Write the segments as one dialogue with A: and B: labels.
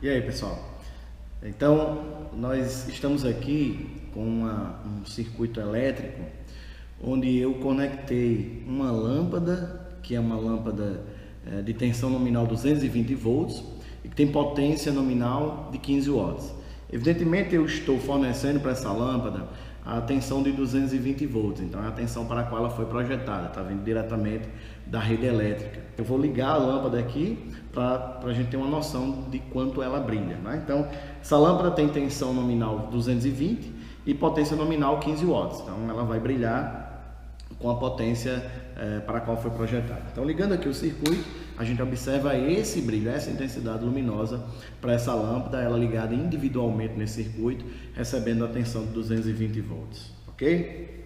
A: E aí, pessoal? Então, nós estamos aqui com um circuito elétrico onde eu conectei uma lâmpada, que é uma lâmpada de tensão nominal 220 volts e que tem potência nominal de 15 watts. Evidentemente, eu estou fornecendo para essa lâmpada a tensão de 220 volts, então é a tensão para a qual ela foi projetada, está vindo diretamente da rede elétrica. Eu vou ligar a lâmpada aqui para a gente ter uma noção de quanto ela brilha, né? Então, essa lâmpada tem tensão nominal 220 e potência nominal 15 watts, então ela vai brilhar com a potência para a qual foi projetada. Então, ligando aqui o circuito, a gente observa esse brilho, essa intensidade luminosa para essa lâmpada, ela ligada individualmente nesse circuito, recebendo a tensão de 220 volts, ok?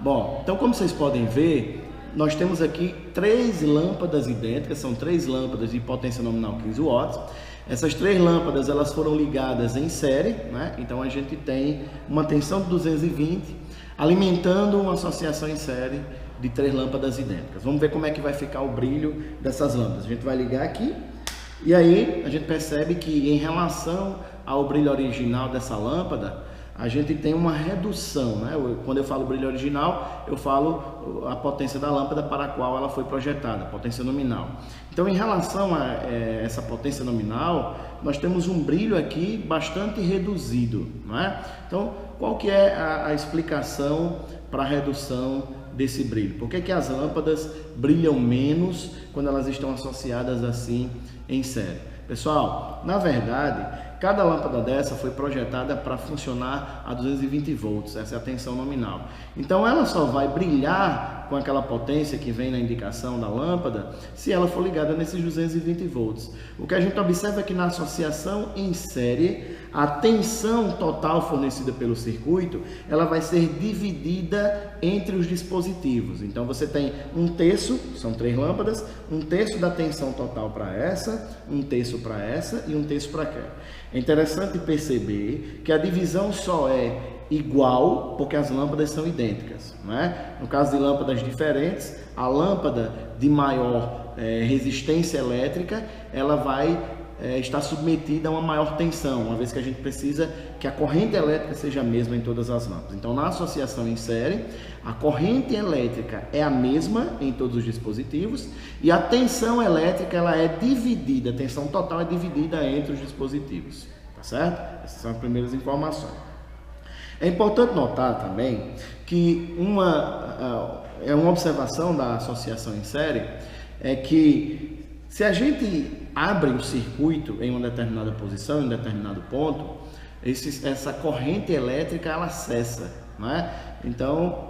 A: Bom, então como vocês podem ver, nós temos aqui três lâmpadas idênticas, são três lâmpadas de potência nominal 15 watts. Essas três lâmpadas elas foram ligadas em série, né? Então a gente tem uma tensão de 220 alimentando uma associação em série de três lâmpadas idênticas. Vamos ver como é que vai ficar o brilho dessas lâmpadas. A gente vai ligar aqui e aí a gente percebe que em relação ao brilho original dessa lâmpada, a gente tem uma redução, né? Quando eu falo brilho original, eu falo a potência da lâmpada para a qual ela foi projetada, potência nominal. Então, em relação a essa potência nominal, nós temos um brilho aqui bastante reduzido, não é? Então, qual que é a explicação para a redução desse brilho? Por que que as lâmpadas brilham menos quando elas estão associadas assim em série? Pessoal, na verdade, cada lâmpada dessa foi projetada para funcionar a 220 volts, essa é a tensão nominal. Então ela só vai brilhar com aquela potência que vem na indicação da lâmpada se ela for ligada nesses 220 volts. O que a gente observa é que na associação em série, a tensão total fornecida pelo circuito, ela vai ser dividida entre os dispositivos. Então você tem um terço, são três lâmpadas, um terço da tensão total para essa, um terço para essa e um terço para cá. É interessante perceber que a divisão só é igual porque as lâmpadas são idênticas, né? No caso de lâmpadas diferentes, a lâmpada de maior resistência elétrica, ela vai estar submetida a uma maior tensão, uma vez que a gente precisa que a corrente elétrica seja a mesma em todas as lâmpadas. Então, na associação em série, a corrente elétrica é a mesma em todos os dispositivos e a tensão elétrica ela é dividida, a tensão total é dividida entre os dispositivos, tá certo? Essas são as primeiras informações. É importante notar também que uma observação da associação em série é que se a gente abre o circuito em uma determinada posição, em um determinado ponto, essa corrente elétrica ela cessa, não é? Então,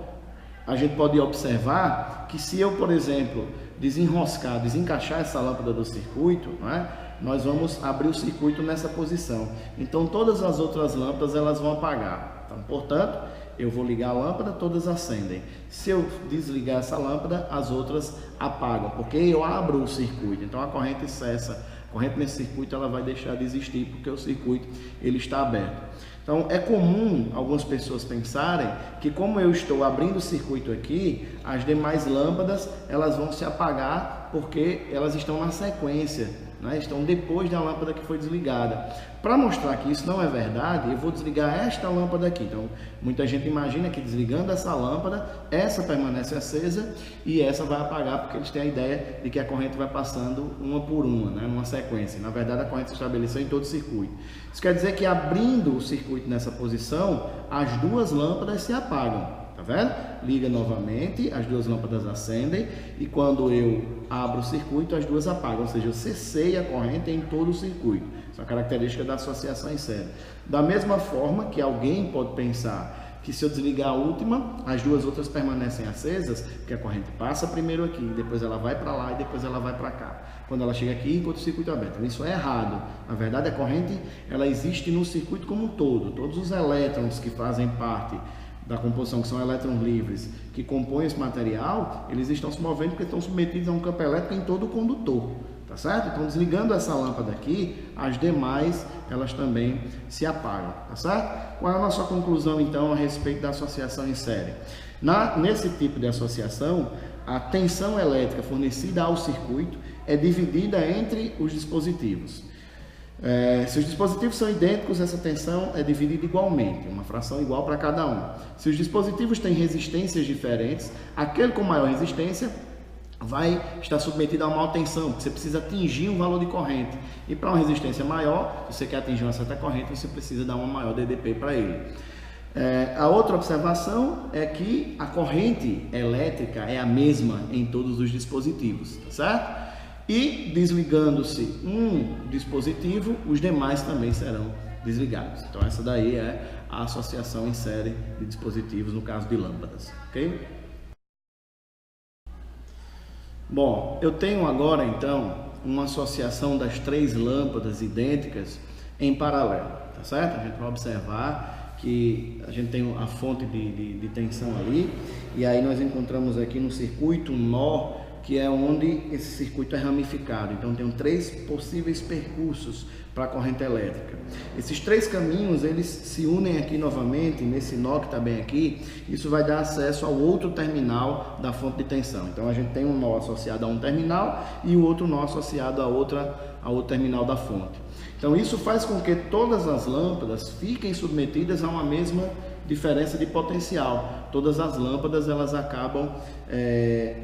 A: a gente pode observar que se eu, por exemplo, desencaixar essa lâmpada do circuito, não é? Nós vamos abrir o circuito nessa posição. Então, todas as outras lâmpadas elas vão apagar. Então, portanto, eu vou ligar a lâmpada, todas acendem. Se eu desligar essa lâmpada, as outras apagam, porque eu abro o circuito. Então a corrente cessa. A corrente nesse circuito ela vai deixar de existir porque o circuito ele está aberto. Então é comum algumas pessoas pensarem que como eu estou abrindo o circuito aqui, as demais lâmpadas elas vão se apagar porque elas estão na sequência, né? Estão depois da lâmpada que foi desligada. Para mostrar que isso não é verdade, eu vou desligar esta lâmpada aqui. Então, muita gente imagina que desligando essa lâmpada, essa permanece acesa e essa vai apagar, porque eles têm a ideia de que a corrente vai passando uma por uma, né? Numa sequência. Na verdade, a corrente se estabeleceu em todo o circuito. Isso quer dizer que abrindo o circuito nessa posição, as duas lâmpadas se apagam. Tá vendo? Liga novamente, as duas lâmpadas acendem e quando eu abro o circuito, as duas apagam, ou seja, eu cessei a corrente em todo o circuito. Isso é uma característica da associação em série. Da mesma forma que alguém pode pensar que se eu desligar a última, as duas outras permanecem acesas, porque a corrente passa primeiro aqui, depois ela vai para lá e depois ela vai para cá. Quando ela chega aqui, enquanto o circuito é aberto. Isso é errado. Na verdade, a corrente ela existe no circuito como um todo. Todos os elétrons que fazem parte da composição, que são elétrons livres, que compõem esse material, eles estão se movendo porque estão submetidos a um campo elétrico em todo o condutor, tá certo? Então, desligando essa lâmpada aqui, as demais, elas também se apagam, tá certo? Qual é a nossa conclusão, então, a respeito da associação em série? Nesse tipo de associação, a tensão elétrica fornecida ao circuito é dividida entre os dispositivos. Se os dispositivos são idênticos, essa tensão é dividida igualmente, uma fração igual para cada um. Se os dispositivos têm resistências diferentes, aquele com maior resistência vai estar submetido a uma maior tensão, porque você precisa atingir um valor de corrente. E para uma resistência maior, se você quer atingir uma certa corrente, você precisa dar uma maior DDP para ele. A outra observação é que a corrente elétrica é a mesma em todos os dispositivos, tá certo? E desligando-se um dispositivo, os demais também serão desligados. Então essa daí é a associação em série de dispositivos no caso de lâmpadas, ok? Bom, eu tenho agora então uma associação das 3 lâmpadas idênticas em paralelo, tá certo? A gente vai observar que a gente tem a fonte de tensão ali, e aí nós encontramos aqui no circuito um nó, que é onde esse circuito é ramificado. Então tem 3 possíveis percursos para a corrente elétrica. Esses 3 caminhos, eles se unem aqui novamente, nesse nó que está bem aqui. Isso vai dar acesso ao outro terminal da fonte de tensão. Então a gente tem um nó associado a um terminal e o outro nó associado a outro terminal da fonte. Então isso faz com que todas as lâmpadas fiquem submetidas a uma mesma diferença de potencial. Todas as lâmpadas elas acabam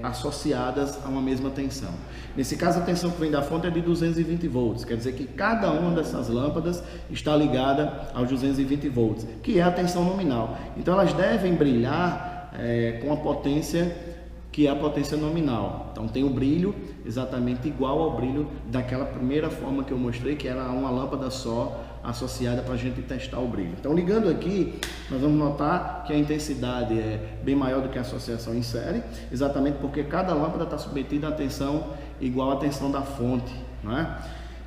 A: associadas a uma mesma tensão. Nesse caso, a tensão que vem da fonte é de 220 volts, quer dizer que cada uma dessas lâmpadas está ligada aos 220 volts, que é a tensão nominal. Então elas devem brilhar com a potência que é a potência nominal. Então tem o brilho exatamente igual ao brilho daquela primeira forma que eu mostrei, que era uma lâmpada só associada para a gente testar o brilho. Então ligando aqui, nós vamos notar que a intensidade é bem maior do que a associação em série, exatamente porque cada lâmpada está submetida a tensão igual à tensão da fonte, não é?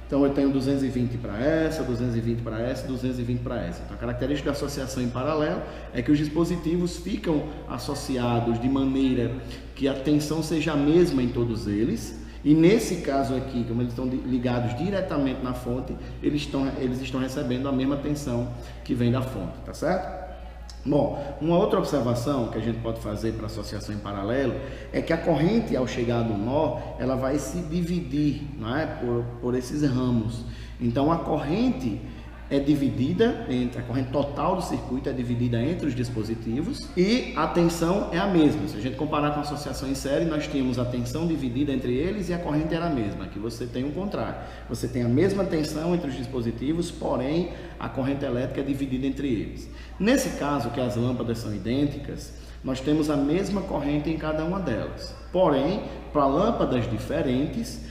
A: Então eu tenho 220 para essa, 220 para essa, 220 para essa. Então a característica da associação em paralelo é que os dispositivos ficam associados de maneira que a tensão seja a mesma em todos eles. E nesse caso aqui, como eles estão ligados diretamente na fonte, eles estão recebendo a mesma tensão que vem da fonte, tá certo? Bom, uma outra observação que a gente pode fazer para associação em paralelo é que a corrente, ao chegar no nó, ela vai se dividir, não é? por esses ramos. Então a corrente é dividida a corrente total do circuito é dividida entre os dispositivos e a tensão é a mesma. Se a gente comparar com a associação em série, nós tínhamos a tensão dividida entre eles e a corrente era a mesma. Aqui você tem o contrário. Você tem a mesma tensão entre os dispositivos, porém a corrente elétrica é dividida entre eles. Nesse caso, que as lâmpadas são idênticas, nós temos a mesma corrente em cada uma delas. Porém, para lâmpadas diferentes,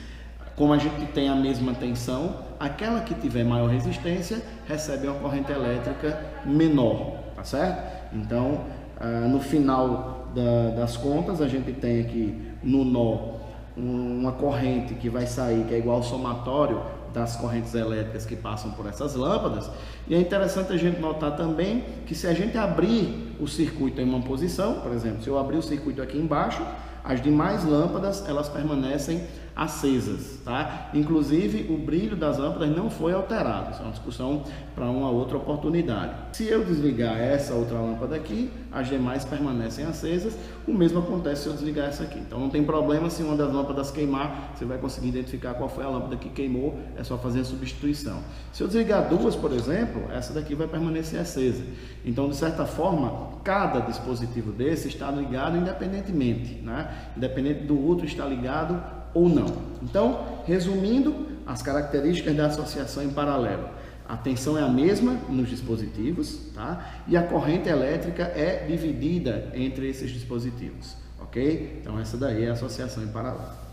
A: como a gente tem a mesma tensão, aquela que tiver maior resistência recebe uma corrente elétrica menor, tá certo? Então, no final das contas, a gente tem aqui no nó uma corrente que vai sair, que é igual ao somatório das correntes elétricas que passam por essas lâmpadas. E é interessante a gente notar também que se a gente abrir o circuito em uma posição, por exemplo, se eu abrir o circuito aqui embaixo, as demais lâmpadas elas permanecem acesas, tá? Inclusive o brilho das lâmpadas não foi alterado. Isso é uma discussão para uma outra oportunidade. Se eu desligar essa outra lâmpada aqui, as demais permanecem acesas. O mesmo acontece se eu desligar essa aqui. Então não tem problema se uma das lâmpadas queimar, você vai conseguir identificar qual foi a lâmpada que queimou, é só fazer a substituição. Se eu desligar duas, por exemplo, essa daqui vai permanecer acesa. Então, de certa forma, cada dispositivo desse está ligado independentemente, né? Independente do outro estar ligado ou não. Então, resumindo, as características da associação em paralelo. A tensão é a mesma nos dispositivos, tá? E a corrente elétrica é dividida entre esses dispositivos, ok? Então, essa daí é a associação em paralelo.